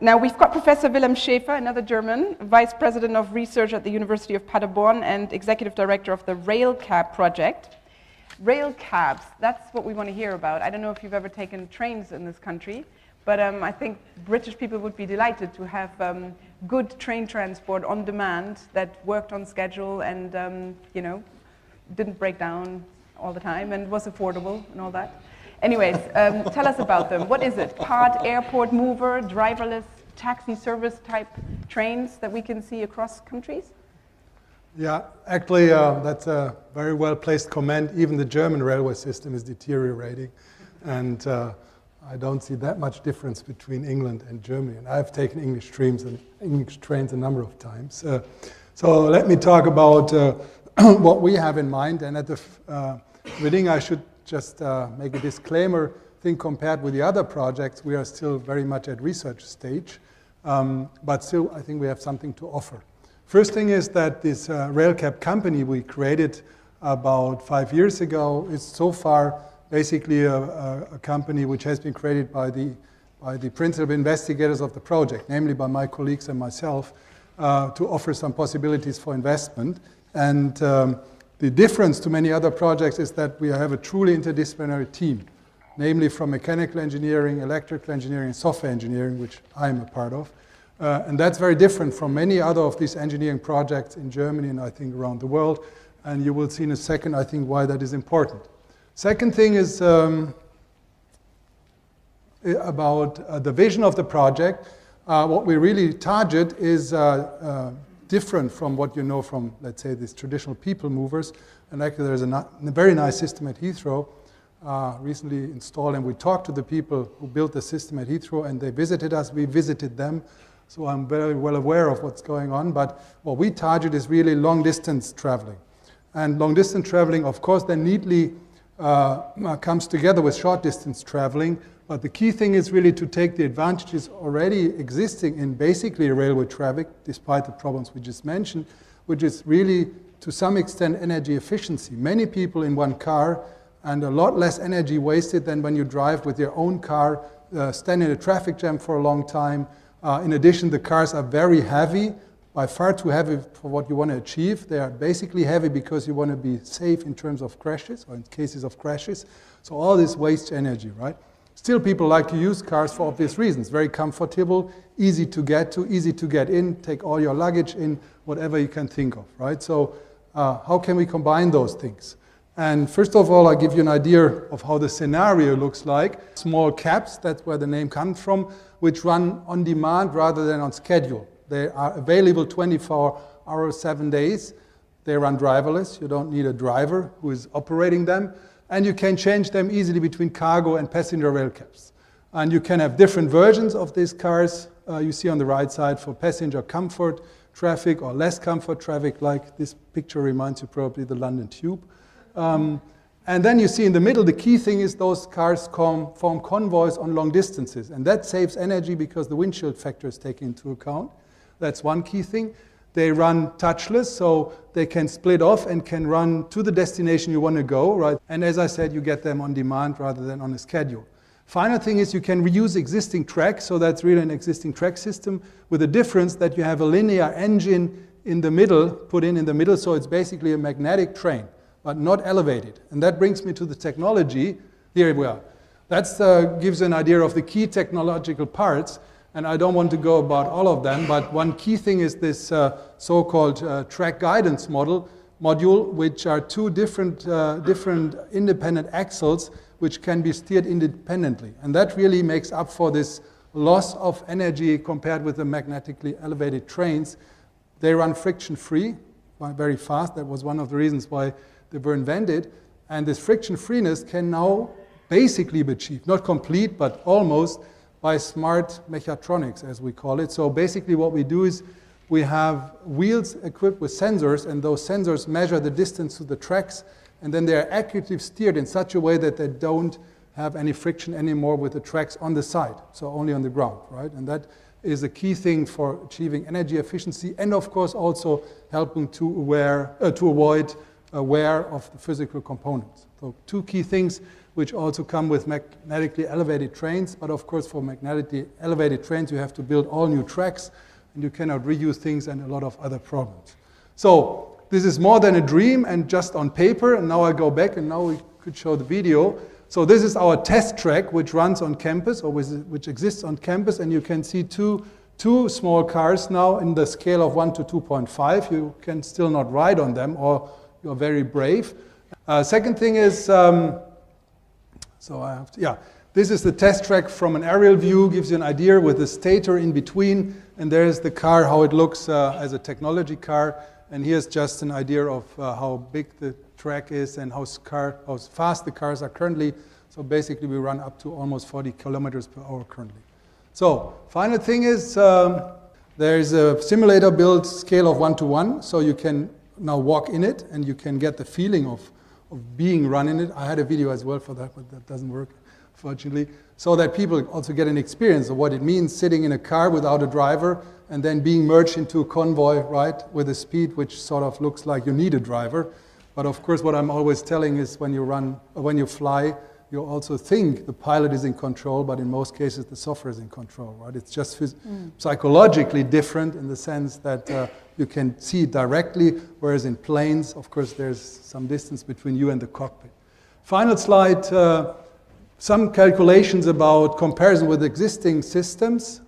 Now we've got Professor Wilhelm Schäfer, another German, Vice President of Research at the University of Paderborn and Executive Director of the RailCab project. Rail cabs, that's what we want to hear about. I don't know if you've ever taken trains in this country, but I think British people would be delighted to have good train transport on demand that worked on schedule and you know, didn't break down all the time and was affordable and all that. Anyways, tell us about them. What is it? Part airport mover, driverless taxi service type trains that we can see across countries? Yeah, actually that's a very well placed comment. Even the German railway system is deteriorating, and I don't see that much difference between England and Germany. And I've taken English trains a number of times. So let me talk about what we have in mind. And at the beginning, I should just make a disclaimer. I think compared with the other projects, we are still very much at research stage, but still I think we have something to offer. First thing is that this RailCab company we created about 5 years ago is so far basically a company which has been created by the principal investigators of the project, namely by my colleagues and myself, to offer some possibilities for investment. And the difference to many other projects is that we have a truly interdisciplinary team, namely from mechanical engineering, electrical engineering, and software engineering, which I'm a part of. And that's very different from many other of these engineering projects in Germany and I think around the world. And you will see in a second, I think, why that is important. Second thing is about the vision of the project. What we really target is different from what you know from, let's say, these traditional people movers. And actually, there's a very nice system at Heathrow recently installed. And we talked to the people who built the system at Heathrow, and they visited us. We visited them. So I'm very well aware of what's going on, but what we target is really long-distance traveling. And long-distance traveling, of course, then neatly comes together with short-distance traveling, but the key thing is really to take the advantages already existing in basically railway traffic, despite the problems we just mentioned, which is really, to some extent, energy efficiency. Many people in one car, and a lot less energy wasted than when you drive with your own car, stand in a traffic jam for a long time. In addition, the cars are very heavy, by far too heavy for what you want to achieve. They are basically heavy because you want to be safe in terms of crashes, or in cases of crashes. So all this wastes energy, right? Still, people like to use cars for obvious reasons. Very comfortable, easy to get to, easy to get in, take all your luggage in, whatever you can think of, right? So how can we combine those things? And first of all, I'll give you an idea of how the scenario looks like. Small cabs, that's where the name comes from, which run on demand rather than on schedule. They are available 24 hours, 7 days. They run driverless. You don't need a driver who is operating them. And you can change them easily between cargo and passenger rail cabs. And you can have different versions of these cars. You see on the right side for passenger comfort traffic or less comfort traffic, like this picture reminds you probably the London Tube. And then you see in the middle, the key thing is those cars form convoys on long distances. And that saves energy because the windshield factor is taken into account. That's one key thing. They run touchless, so they can split off and can run to the destination you want to go, right? And as I said, you get them on demand rather than on a schedule. Final thing is you can reuse existing tracks, so that's really an existing track system with the difference that you have a linear engine in the middle, put in the middle, so it's basically a magnetic train, but not elevated. And that brings me to the technology. Here we are. That gives an idea of the key technological parts. And I don't want to go about all of them, but one key thing is this so-called track guidance module, which are two different independent axles which can be steered independently. And that really makes up for this loss of energy compared with the magnetically elevated trains. They run friction-free, very fast. That was one of the reasons why they were invented. And this friction-freeness can now basically be achieved, not complete, but almost, by smart mechatronics, as we call it. So basically what we do is we have wheels equipped with sensors, and those sensors measure the distance to the tracks, and then they are accurately steered in such a way that they don't have any friction anymore with the tracks on the side, so only on the ground, right? And that is a key thing for achieving energy efficiency, and of course also helping to avoid aware of the physical components. So two key things which also come with magnetically elevated trains, but of course for magnetically elevated trains you have to build all new tracks, and you cannot reuse things, and a lot of other problems. So this is more than a dream and just on paper, and now I go back and now we could show the video. So this is our test track which runs on campus, or which exists on campus, and you can see two small cars now in the scale of 1 to 2.5. You can still not ride on them, or you're very brave. Second thing is, this is the test track from an aerial view, gives you an idea with the stator in between, and there's the car, how it looks as a technology car, and here's just an idea of how big the track is and how fast the cars are currently. So basically we run up to almost 40 kilometers per hour currently. So final thing is, there's a simulator built scale of 1 to 1, so you can now walk in it and you can get the feeling of being run in it. I had a video as well for that, but that doesn't work, fortunately. So that people also get an experience of what it means sitting in a car without a driver and then being merged into a convoy, right, with a speed which sort of looks like you need a driver. But of course, what I'm always telling is when you fly, you also think the pilot is in control, but in most cases the software is in control, right? It's just psychologically different in the sense that you can see it directly, whereas in planes, of course, there's some distance between you and the cockpit. Final slide, some calculations about comparison with existing systems.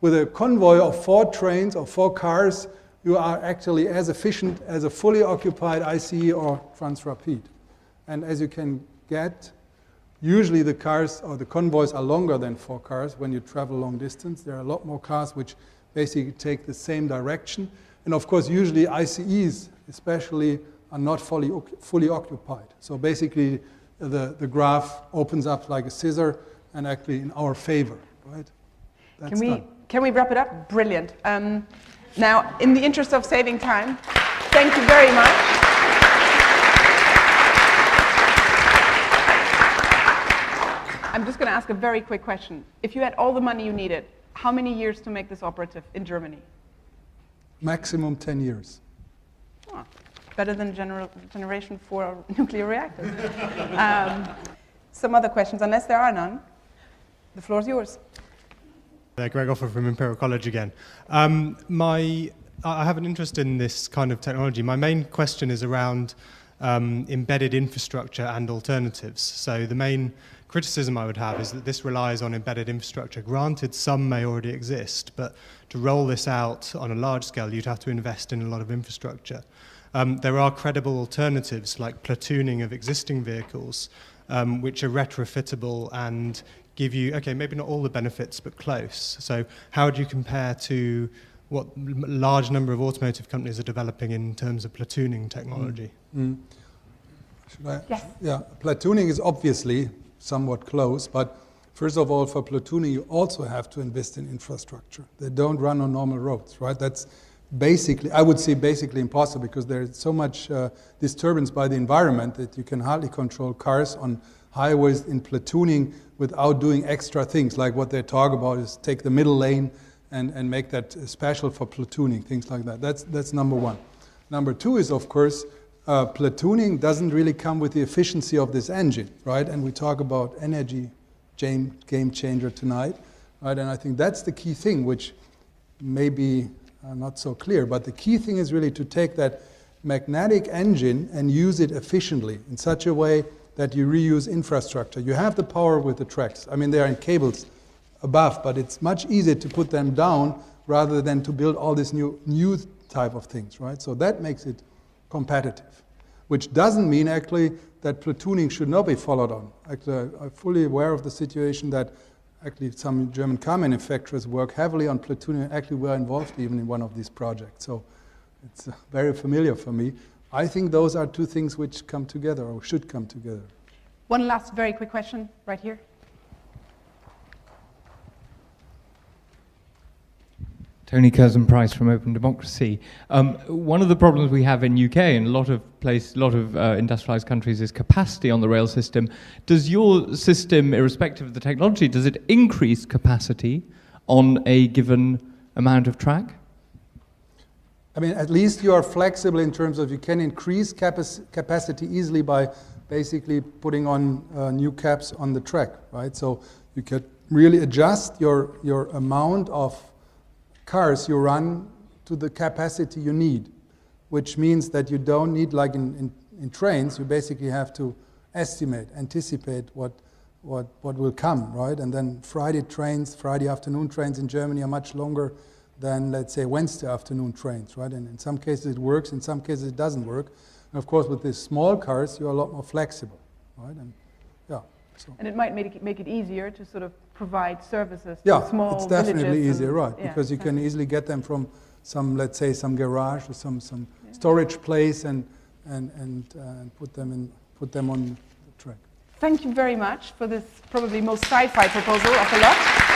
With a convoy of 4 trains or 4 cars, you are actually as efficient as a fully occupied ICE or Transrapid. And as you can get, usually the cars or the convoys are longer than 4 cars when you travel long distance. There are a lot more cars which basically take the same direction. And of course, usually ICEs especially are not fully occupied. So basically, the graph opens up like a scissor and actually in our favor, right? That's Can we wrap it up? Brilliant. Now, in the interest of saving time, thank you very much. I'm just going to ask a very quick question. If you had all the money you needed, how many years to make this operative in Germany? Maximum 10 years. Oh, better than generation 4 nuclear reactors. Some other questions, unless there are none. The floor is yours. Greg Offer from Imperial College again. I have an interest in this kind of technology. My main question is around embedded infrastructure and alternatives. So the main criticism I would have is that this relies on embedded infrastructure. Granted, some may already exist, but to roll this out on a large scale, you'd have to invest in a lot of infrastructure. There are credible alternatives like platooning of existing vehicles, which are retrofittable and give you, okay, maybe not all the benefits, but close. So how do you compare to what large number of automotive companies are developing in terms of platooning technology? Should I? Yes. Yeah, platooning is obviously somewhat close, but first of all, for platooning, you also have to invest in infrastructure. They don't run on normal roads, right? That's basically, I would say basically impossible because there's so much disturbance by the environment that you can hardly control cars on highways in platooning without doing extra things, like what they talk about is take the middle lane and make that special for platooning, things like that. That's number one. Number two is, of course, platooning doesn't really come with the efficiency of this engine, right? And we talk about energy game changer tonight, right? And I think that's the key thing, which may be not so clear, but the key thing is really to take that magnetic engine and use it efficiently in such a way that you reuse infrastructure. You have the power with the tracks. I mean, they are in cables above, but it's much easier to put them down rather than to build all these new type of things, right? So that makes it competitive, which doesn't mean actually that platooning should not be followed on. Actually, I'm fully aware of the situation that actually some German car manufacturers work heavily on platooning and actually were involved even in one of these projects. So it's very familiar for me. I think those are two things which come together or should come together. One last very quick question right here. Tony Curzon-Price from Open Democracy. One of the problems we have in UK and a lot of industrialized countries is capacity on the rail system. Does your system, irrespective of the technology, does it increase capacity on a given amount of track? I mean, at least you are flexible in terms of you can increase capacity easily by basically putting on new caps on the track, right? So you can really adjust your amount of cars you run to the capacity you need, which means that you don't need, like in trains, you basically have to estimate, anticipate what will come, right? And then Friday afternoon trains in Germany are much longer than, let's say, Wednesday afternoon trains, right? And in some cases it works, in some cases it doesn't work. And of course, with these small cars, you're a lot more flexible, right? And yeah. So. And it might make it easier to sort of provide services yeah, to small it's definitely easier, right? Yeah, because you can easily get them from some, let's say, some garage or some storage place and put them on the track. Thank you very much for this probably most sci-fi proposal of the lot.